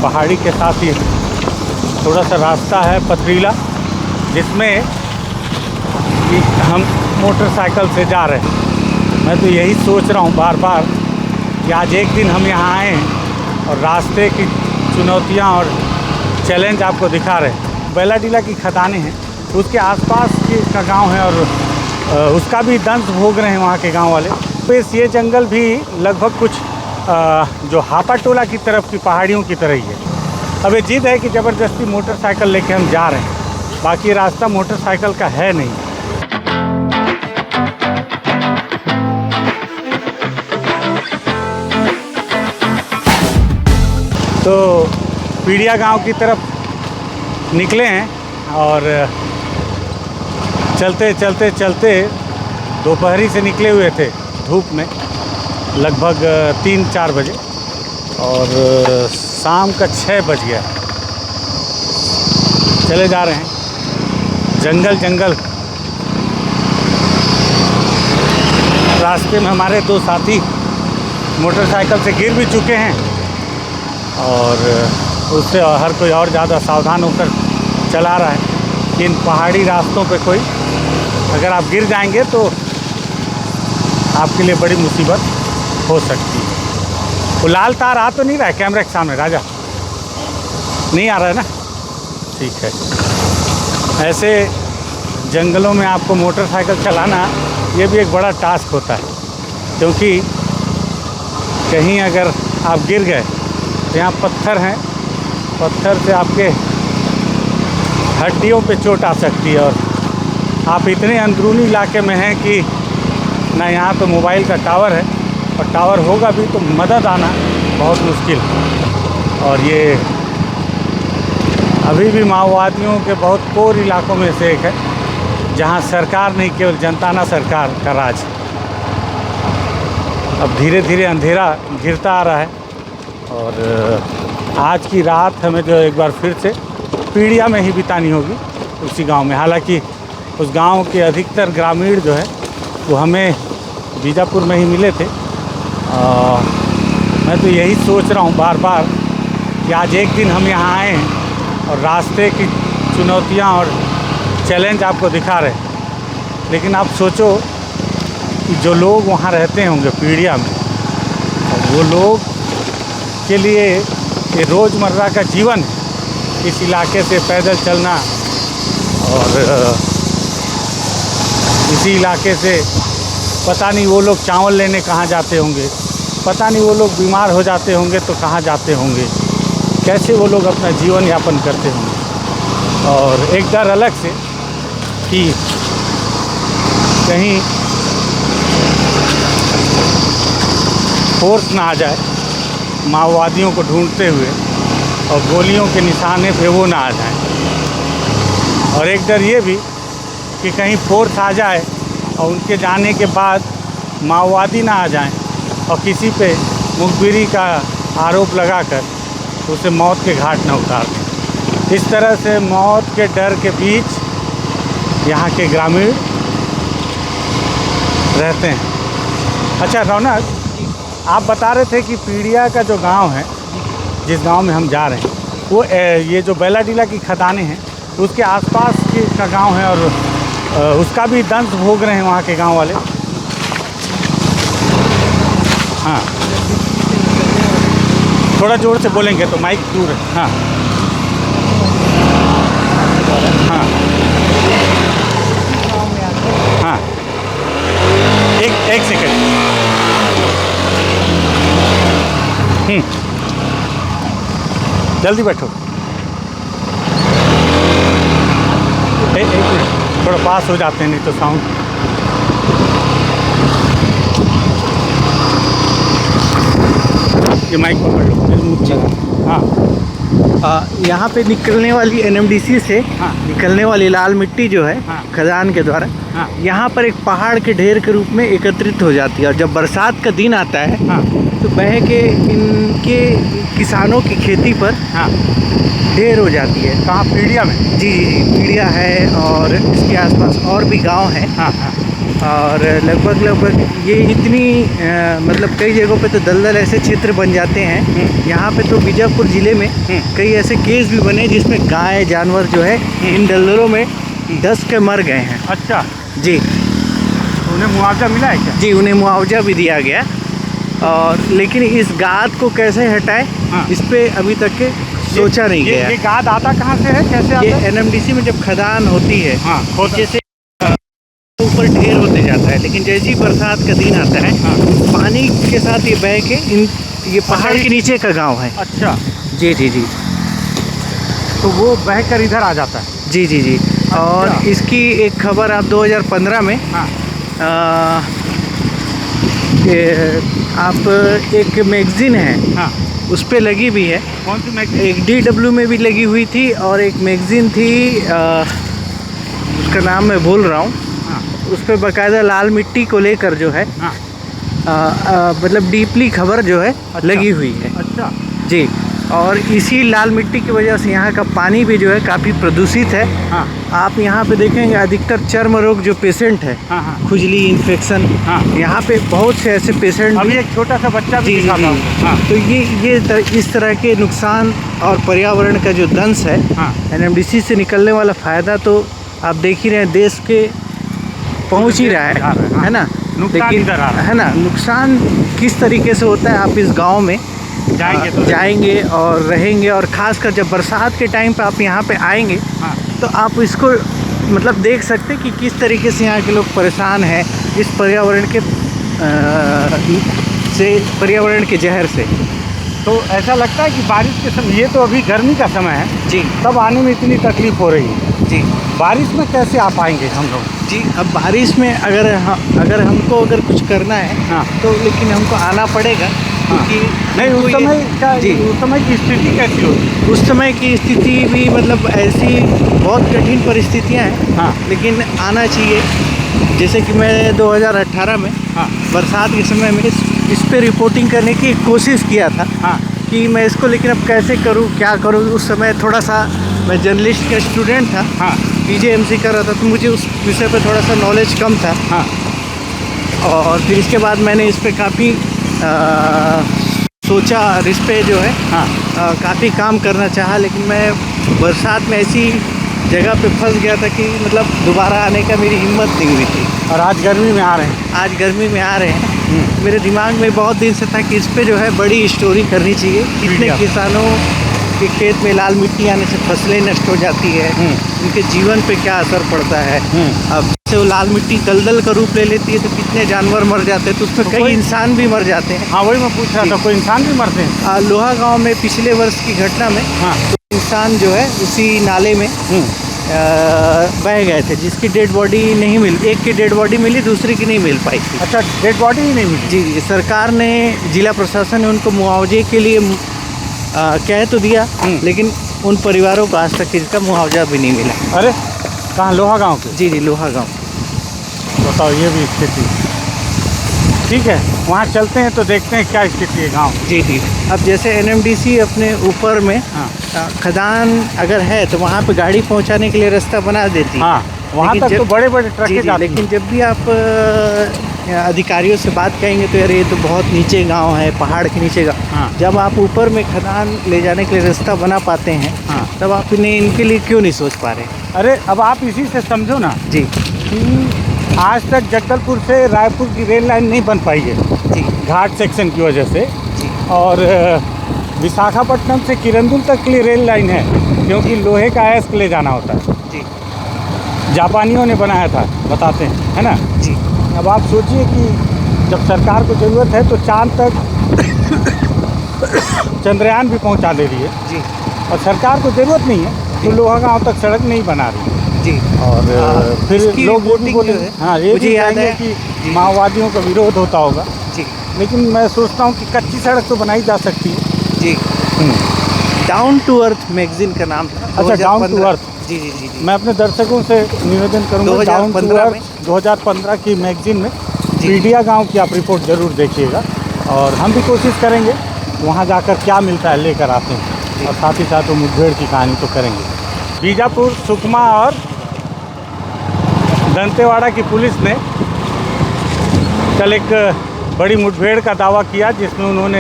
पहाड़ी के साथ ही थोड़ा सा रास्ता है पथरीला, जिसमें हम मोटरसाइकिल से जा रहे हैं। मैं तो यही सोच रहा हूँ बार बार कि आज एक दिन हम यहाँ आए हैं और रास्ते की चुनौतियाँ और चैलेंज आपको दिखा रहे हैं। बैलाडीला की खदानें हैं, उसके आसपास का गांव है और उसका भी दंश भोग रहे हैं वहाँ के गांव वाले। तो ये जंगल भी लगभग कुछ जो हापा टोला की तरफ की पहाड़ियों की तरह ही है। अब ये जिद है कि ज़बरदस्ती मोटरसाइकिल लेके हम जा रहे हैं, बाकी रास्ता मोटरसाइकिल का है नहीं। तो पीड़िया गांव की तरफ निकले हैं और चलते चलते चलते दोपहरी से निकले हुए थे धूप में, लगभग 3-4 बजे, और शाम का 6 बज गया। चले जा रहे हैं जंगल जंगल। रास्ते में हमारे 2 साथी मोटरसाइकिल से गिर भी चुके हैं और उससे हर कोई और ज़्यादा सावधान होकर चला रहा है कि इन पहाड़ी रास्तों पे कोई अगर आप गिर जाएंगे तो आपके लिए बड़ी मुसीबत हो सकती है। वो लाल तार आ तो नहीं रहा है कैमरे के सामने राजा? नहीं आ रहा है ना? ठीक है। ऐसे जंगलों में आपको मोटरसाइकिल चलाना ये भी एक बड़ा टास्क होता है, क्योंकि कहीं अगर आप गिर गए तो यहाँ पत्थर हैं, पत्थर से आपके हड्डियों पे चोट आ सकती है। और आप इतने अंदरूनी इलाके में हैं कि ना यहाँ तो मोबाइल का टावर है, और टावर होगा भी तो मदद आना बहुत मुश्किल। और ये अभी भी माओवादियों के बहुत कोर इलाकों में से एक है, जहाँ सरकार नहीं केवल जनताना सरकार का राज। अब धीरे धीरे अंधेरा घिरता आ रहा है और आज की रात हमें जो एक बार फिर से पीड़िया में ही बितानी होगी, उसी गांव में। हालांकि उस गांव के अधिकतर ग्रामीण जो है वो हमें बीजापुर में ही मिले थे। मैं तो यही सोच रहा हूँ बार बार कि आज एक दिन हम यहाँ आए हैं और रास्ते की चुनौतियाँ और चैलेंज आपको दिखा रहे हैं। लेकिन आप सोचो कि जो लोग वहाँ रहते होंगे पीड़िया में, वो लोग के लिए ये रोज़मर्रा का जीवन है, इस इलाके से पैदल चलना। और इसी इलाके से पता नहीं वो लोग चावल लेने कहाँ जाते होंगे, पता नहीं वो लोग बीमार हो जाते होंगे तो कहाँ जाते होंगे, कैसे वो लोग अपना जीवन यापन करते होंगे। और एक डर अलग से कि कहीं फोर्स ना आ जाए माओवादियों को ढूंढते हुए और गोलियों के निशाने पे वो ना आ जाए। और एक डर ये भी कि कहीं फोर्स आ जाए और उनके जाने के बाद माओवादी ना आ जाएं और किसी पे मुखबिरी का आरोप लगाकर उसे मौत के घाट न उतार दें। इस तरह से मौत के डर के बीच यहाँ के ग्रामीण रहते हैं। अच्छा रौनक, आप बता रहे थे कि पीड़िया का जो गांव है, जिस गांव में हम जा रहे हैं, वो ये जो बैलाडीला की खदानें हैं उसके आसपास का गांव है और उसका भी दंश भोग रहे हैं वहाँ के गांव वाले। हाँ, थोड़ा जोर से बोलेंगे तो माइक दूर है। हाँ हाँ हाँ, एक सेकेंड। जल्दी बैठो। एक मिनट, थोड़ा पास हो जाते हैं नहीं तो साउंड। ये माइक पकड़ लो। हाँ, यहाँ पे निकलने वाली एनएमडीसी से निकलने वाली लाल मिट्टी जो है खदान के द्वारा यहाँ पर एक पहाड़ के ढेर के रूप में एकत्रित हो जाती है। और जब बरसात का दिन आता है तो बह के इनके किसानों की खेती पर ढेर हो जाती है। कहाँ? पीड़िया में? जी जी जी, पीड़िया है और इसके आसपास और भी गांव हैं। और लगभग ये इतनी मतलब कई जगहों पे तो दलदल ऐसे क्षेत्र बन जाते हैं। यहाँ पे तो बीजापुर ज़िले में कई ऐसे केस भी बने जिसमें गाय जानवर जो है इन दलदलों में धंस के मर गए हैं। अच्छा जी, तो उन्हें मुआवजा मिला है क्या? जी, उन्हें मुआवजा भी दिया गया। और लेकिन इस गाद को कैसे हटाएं, इस पे अभी तक के सोचा नहीं गया। ये गाद आता कहाँ से है, कैसे आता ये है? एनएमडीसी में जब खदान होती है, होता जैसे ऊपर ढेर होते जाता है, लेकिन जैसे ही बरसात का दिन आता है पानी के साथ ये बह के ये पहाड़ के नीचे का गांव है। अच्छा, जी जी जी, तो वो बह कर इधर आ जाता है। जी जी जी। और इसकी एक खबर आप 2015 में आप एक मैगजीन है उस पे लगी भी है। कौन सी मैगजीन? एक DW में भी लगी हुई थी और एक मैगजीन थी, उसका नाम मैं भूल रहा हूँ। उस पर बाकायदा लाल मिट्टी को लेकर जो है मतलब डीपली खबर जो है लगी हुई है। अच्छा जी, और इसी लाल मिट्टी की वजह से यहाँ का पानी भी जो है काफ़ी प्रदूषित है। आप यहाँ पे देखेंगे अधिकतर चर्म रोग जो पेशेंट है, खुजली, इन्फेक्शन, यहाँ पे बहुत से ऐसे पेशेंट अभी एक छोटा सा बच्चा भी जी दिखा था। तो ये इस तरह के नुकसान और पर्यावरण का जो दंश है, एनएमडीसी से निकलने वाला फ़ायदा तो आप देख ही रहे हैं, देश के पहुँच ही रहा है ना। लेकिन है ना, नुकसान किस तरीके से होता है, आप इस गाँव में जाएंगे और रहेंगे, और ख़ासकर जब बरसात के टाइम पे आप यहाँ पे आएंगे तो आप इसको मतलब देख सकते हैं कि किस तरीके से यहाँ के लोग परेशान हैं इस पर्यावरण के जहर से। तो ऐसा लगता है कि बारिश के समय, ये तो अभी गर्मी का समय है जी, तब आने में इतनी तकलीफ़ हो रही है जी। बारिश में कैसे आ पाएंगे हम लोग? जी, अब बारिश में अगर हमको कुछ करना है तो लेकिन हमको आना पड़ेगा, क्योंकि नहीं उस समय क्या, उस समय की स्थिति कैसी होती? उस समय की स्थिति भी मतलब ऐसी बहुत कठिन परिस्थितियाँ हैं, लेकिन आना चाहिए। जैसे कि मैं 2018 में बरसात के समय में इस पे रिपोर्टिंग करने की कोशिश किया था कि मैं इसको, लेकिन अब कैसे करूं, क्या करूं। उस समय थोड़ा सा मैं जर्नलिस्ट का स्टूडेंट था, PJMC कर रहा था, तो मुझे उस विषय पे थोड़ा सा नॉलेज कम था। और फिर इसके बाद मैंने इस पे काफ़ी सोचा, और इस पे जो है काफ़ी काम करना चाहा, लेकिन मैं बरसात में ऐसी जगह पे फंस गया था कि मतलब दोबारा आने का मेरी हिम्मत नहीं हुई थी। और आज गर्मी में आ रहे हैं? आज गर्मी में आ रहे हैं। मेरे दिमाग में बहुत दिन से था कि इस पे जो है बड़ी स्टोरी करनी चाहिए। कितने किसानों के खेत में लाल मिट्टी आने से फसलें नष्ट हो जाती है, उनके जीवन पे क्या असर पड़ता है। अब से वो लाल मिट्टी दलदल का रूप ले लेती है तो कितने जानवर मर जाते हैं, तो उसमें कई इंसान भी मर जाते हैं। हाँ, वही मैं पूछ रहा था, कोई इंसान भी मरते हैं? लोहा गांव में पिछले वर्ष की घटना में तो इंसान जो है उसी नाले में बह गए थे, जिसकी डेड बॉडी नहीं मिली। एक की डेड बॉडी मिली, दूसरी की नहीं मिल पाई थी। अच्छा, डेड बॉडी ही नहीं मिली? जी, सरकार ने, जिला प्रशासन ने उनको मुआवजे के लिए कह तो दिया, लेकिन उन परिवारों को आज तक इसका मुआवजा भी नहीं मिला। अरे कहाँ, लोहा गांव के? जी जी, लोहा गांव। बताओ, ये भी स्थिति। ठीक है, वहाँ चलते हैं तो देखते हैं क्या स्थिति है गांव। जी जी। अब जैसे एनएमडीसी अपने ऊपर में खदान अगर है तो वहाँ पे गाड़ी पहुँचाने के लिए रास्ता बना देती है। वहाँ तक तो बड़े बड़े ट्रक जाते हैं। लेकिन जब भी आप अधिकारियों से बात करेंगे तो यार ये तो बहुत नीचे गांव है, पहाड़ के नीचे गाँव। जब आप ऊपर में खदान ले जाने के लिए रास्ता बना पाते हैं तब आप इनके लिए क्यों नहीं सोच पा रहे? अरे अब आप इसी से समझो ना जी कि आज तक जगदलपुर से रायपुर की रेल लाइन नहीं बन पाई है जी, घाट सेक्शन की वजह से। जी। और विशाखापट्टनम से किरंदुल तक के लिए रेल लाइन है, क्योंकि लोहे का अयस्क ले जाना होता है। जी, जापानियों ने बनाया था, बताते हैं, है ना जी। अब आप सोचिए कि जब सरकार को ज़रूरत है तो चांद तक चंद्रयान भी पहुंचा दे रही है जी, और सरकार को ज़रूरत नहीं है तो लोहा गाँव तक सड़क नहीं बना रही जी। और फिर लोग ये भी बोले, ये मुझे भी याद है कि माओवादियों का विरोध होता होगा जी, लेकिन मैं सोचता हूँ कि कच्ची सड़क तो बनाई जा सकती है जी। डाउन टू अर्थ मैगजीन का नाम था। अच्छा, डाउन टू अर्थ। जी जी जी जी। मैं अपने दर्शकों से निवेदन करूँगा, डाउन टू अर्थ 2015 की मैगजीन में पीडिया गांव की आप रिपोर्ट ज़रूर देखिएगा, और हम भी कोशिश करेंगे वहां जाकर क्या मिलता है लेकर आते हैं, और साथ ही साथ वो मुठभेड़ की कहानी तो करेंगे। बीजापुर, सुकमा और दंतेवाड़ा की पुलिस ने कल एक बड़ी मुठभेड़ का दावा किया जिसमें उन्होंने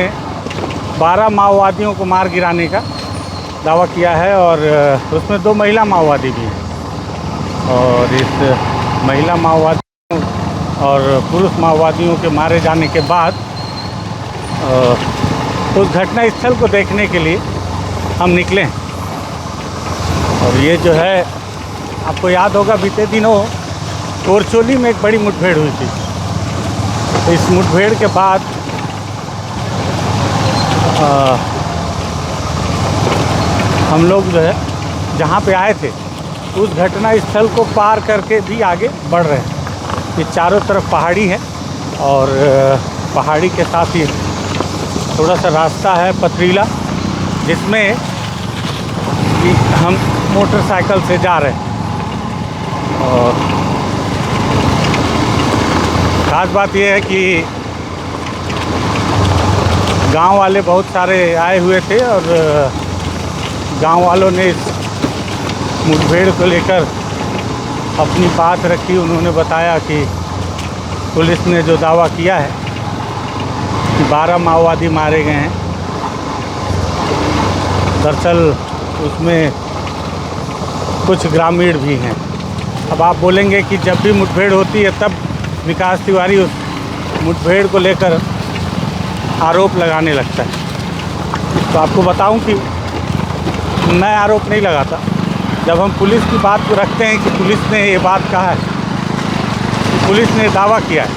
12 माओवादियों को मार गिराने का दावा किया है और उसमें 2 महिला माओवादी भी हैं। और इस महिला माओवादियों और पुरुष माओवादियों के मारे जाने के बाद उस घटना स्थल को देखने के लिए हम निकले हैं। और ये जो है, आपको याद होगा बीते दिनों कोरचोली में एक बड़ी मुठभेड़ हुई थी। तो इस मुठभेड़ के बाद हम लोग जो है जहाँ पे आए थे उस घटना स्थल को पार करके भी आगे बढ़ रहे हैं। ये चारों तरफ पहाड़ी है और पहाड़ी के साथ ही थोड़ा सा रास्ता है पथरीला, जिसमें हम मोटरसाइकिल से जा रहे हैं। और ख़ास बात यह है कि गांव वाले बहुत सारे आए हुए थे और गांव वालों ने इस मुठभेड़ को लेकर अपनी बात रखी। उन्होंने बताया कि पुलिस ने जो दावा किया है कि 12 माओवादी मारे गए हैं, दरअसल उसमें कुछ ग्रामीण भी हैं। अब आप बोलेंगे कि जब भी मुठभेड़ होती है तब विकास तिवारी उस मुठभेड़ को लेकर आरोप लगाने लगता है। तो आपको बताऊं कि मैं आरोप नहीं लगाता। जब हम पुलिस की बात को रखते हैं कि पुलिस ने ये बात कहा है, कि पुलिस ने दावा किया है,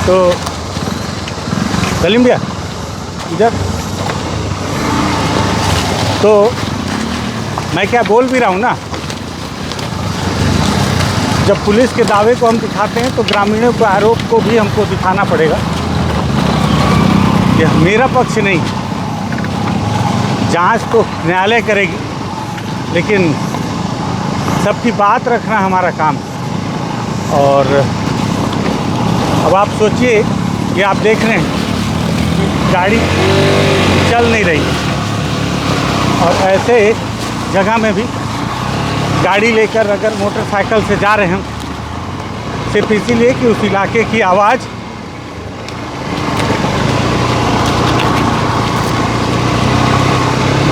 तो सलीम भैया इधर, तो मैं क्या बोल भी रहा हूँ ना, जब पुलिस के दावे को हम दिखाते हैं तो ग्रामीणों के आरोप को भी हमको दिखाना पड़ेगा। यह मेरा पक्ष नहीं, जांच तो न्यायालय करेगी, लेकिन सबकी बात रखना हमारा काम है। और अब आप सोचिए कि आप देख रहे हैं कि गाड़ी चल नहीं रही और ऐसे जगह में भी गाड़ी लेकर अगर मोटरसाइकिल से जा रहे हैं, सिर्फ इसीलिए कि उस इलाके की आवाज़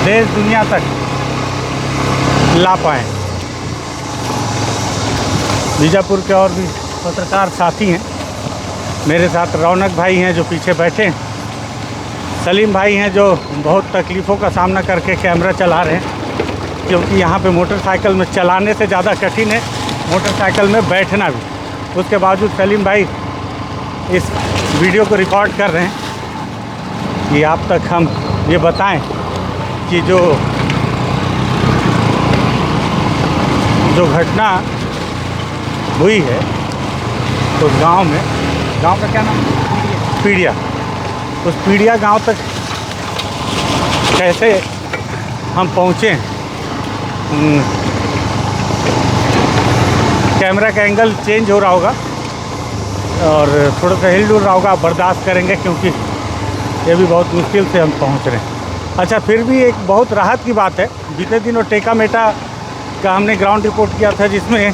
देश दुनिया तक ला पाएँ। बीजापुर के और भी पत्रकार साथी हैं मेरे साथ। रौनक भाई हैं जो पीछे बैठे हैं, सलीम भाई हैं जो बहुत तकलीफ़ों का सामना करके कैमरा चला रहे हैं, क्योंकि यहाँ पे मोटरसाइकिल में चलाने से ज़्यादा कठिन है मोटरसाइकिल में बैठना भी। उसके बावजूद सलीम भाई इस वीडियो को रिकॉर्ड कर रहे हैं कि आप तक हम ये बताएं कि जो घटना हुई है उस गांव में, गांव का क्या नाम है? पीड़िया। उस पीड़िया गांव तक कैसे हम पहुँचे। कैमरा का एंगल चेंज हो रहा होगा और थोड़ा सा हिल डुल रहा होगा, आप बर्दाश्त करेंगे क्योंकि ये भी बहुत मुश्किल से हम पहुंच रहे हैं। अच्छा, फिर भी एक बहुत राहत की बात है, बीते दिनों टेका मेटा का हमने ग्राउंड रिपोर्ट किया था जिसमें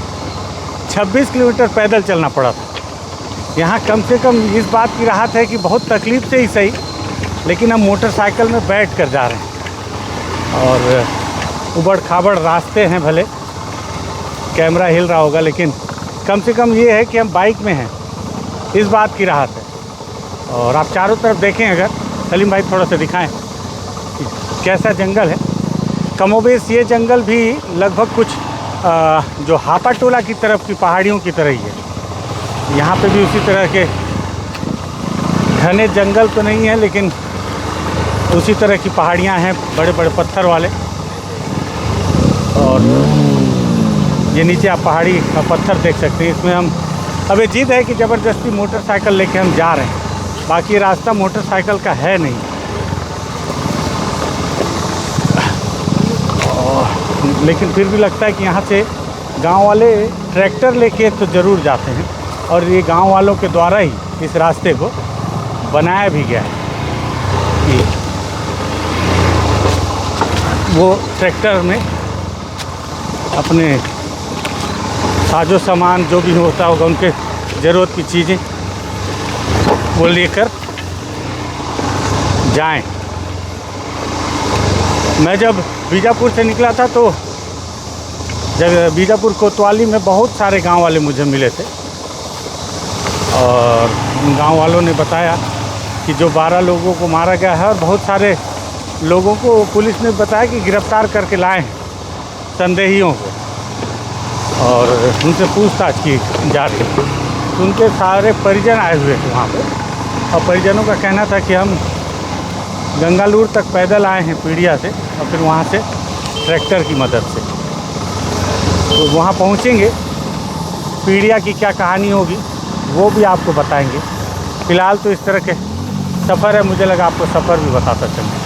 26 किलोमीटर पैदल चलना पड़ा था। यहाँ कम से कम इस बात की राहत है कि बहुत तकलीफ़ से ही सही, लेकिन हम मोटरसाइकिल में बैठ कर जा रहे हैं। और उबड़ खाबड़ रास्ते हैं, भले कैमरा हिल रहा होगा, लेकिन कम से कम ये है कि हम बाइक में हैं, इस बात की राहत है। और आप चारों तरफ देखें, अगर सलीम भाई थोड़ा सा दिखाएं कि कैसा जंगल है। कमोबेश ये जंगल भी लगभग कुछ जो हापा टोला की तरफ की पहाड़ियों की तरह ही है। यहाँ पे भी उसी तरह के घने जंगल तो नहीं है, लेकिन उसी तरह की पहाड़ियाँ हैं, बड़े बड़े पत्थर वाले। और ये नीचे आप पहाड़ी का पत्थर देख सकते हैं। इसमें हम, अब ये जिद है कि ज़बरदस्ती मोटरसाइकिल लेके हम जा रहे हैं, बाकी रास्ता मोटरसाइकिल का है नहीं। लेकिन फिर भी लगता है कि यहाँ से गांव वाले ट्रैक्टर लेके तो ज़रूर जाते हैं, और ये गांव वालों के द्वारा ही इस रास्ते को बनाया भी गया है कि वो ट्रैक्टर में अपने साजो सामान जो भी होता होगा, उनके ज़रूरत की चीज़ें वो लेकर जाएं। मैं जब बीजापुर से निकला था तो जब बीजापुर कोतवाली में बहुत सारे गांव वाले मुझे मिले थे और उन गांव वालों ने बताया कि जो 12 लोगों को मारा गया है और बहुत सारे लोगों को पुलिस ने बताया कि गिरफ्तार करके लाए हैं संदेहियों को और उनसे पूछताछ की जा रही है। तो उनके सारे परिजन आए हुए थे वहाँ पे और परिजनों का कहना था कि हम गंगालूर तक पैदल आए हैं पीड़िया से और फिर वहाँ से ट्रैक्टर की मदद से। तो वहाँ पहुँचेंगे, पीड़िया की क्या कहानी होगी वो भी आपको बताएंगे। फ़िलहाल तो इस तरह के सफ़र है, मुझे लगा आपको सफ़र भी बताता चलूँ।